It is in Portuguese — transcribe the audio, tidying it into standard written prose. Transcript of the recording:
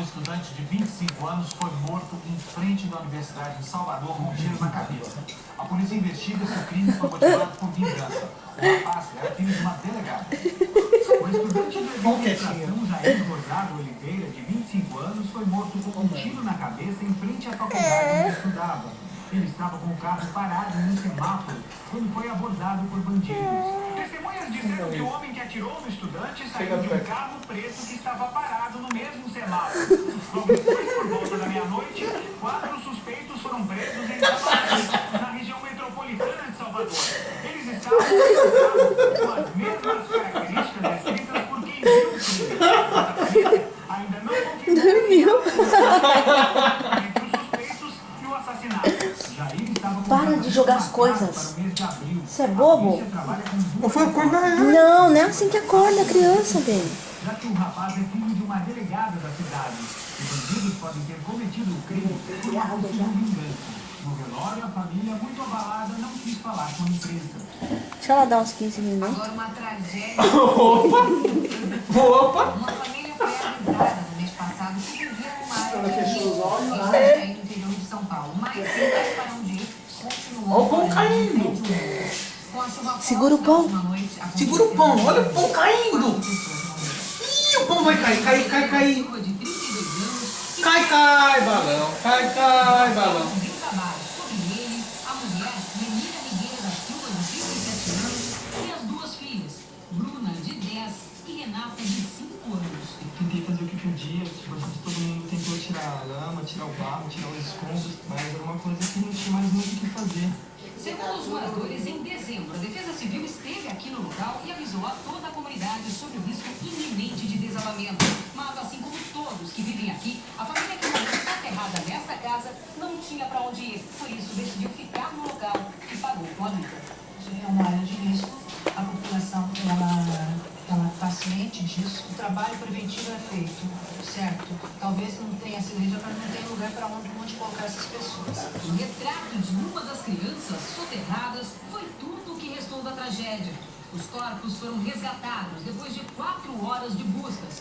Um estudante de 25 anos foi morto em frente da Universidade de Salvador com um tiro na cabeça. A polícia investiga se o crime foi motivado por vingança. O rapaz era filho de uma delegada. O estudante de administração Jair Rosado Oliveira, de 25 anos, foi morto com um tiro na cabeça em frente à faculdade onde estudava. Ele estava com o carro parado em um semáforo quando foi abordado por bandidos. Testemunhas disseram que o homem que atirou no estudante saiu de um carro preto que estava parado no mesmo semáforo. Logo depois, por volta da meia-noite, 4 suspeitos foram presos em Salvador, na região metropolitana de Salvador. Eles estavam com as mesmas características descritas por quem viu o crime. A polícia ainda não confirmou entre os suspeitos e o assassinato. Para de jogar as coisas. Você é bobo? Não foi acordar ela. Não, não é assim que acorda a criança, bem. Já que o rapaz é filho de uma delegada da cidade. Os bandidos podem ter cometido o crime por uma possível vingança. No velório, a família, muito abalada, não quis falar com a imprensa. Deixa ela dar uns 15 minutos. Agora uma tragédia. Opa! Uma família foi avisada no mês passado que vivia numa área Ela fechou os olhos, no interior de São Paulo. Mas sem mais para onde ir, continuou. Olha o pão caindo. Segura o pão. Segura o pão, olha o pão caindo. Ih, o pão vai cair, cai. Cai, balão. Cai, balão. Tentei fazer o que podia, todo mundo tentou tirar a lama, tirar o barro, tirar os escombros, mas era uma coisa que não tinha mais muito o que fazer. Segundo os moradores, em dezembro, a Defesa Civil esteve aqui no local e avisou a toda a comunidade sobre o risco iminente de desabamento. Mas, assim como todos que vivem aqui, a família que morreu soterrada nesta casa não tinha para onde ir. Por isso, decidiu ficar no local e pagou com a vida. É uma área de risco. A população ela está ciente disso. O trabalho preventivo é feito, certo? Talvez não tenha sido, mas não tem lugar para onde colocar essas pessoas. O retrato de uma das crianças soterradas foi tudo o que restou da tragédia. Os corpos foram resgatados depois de 4 horas de buscas.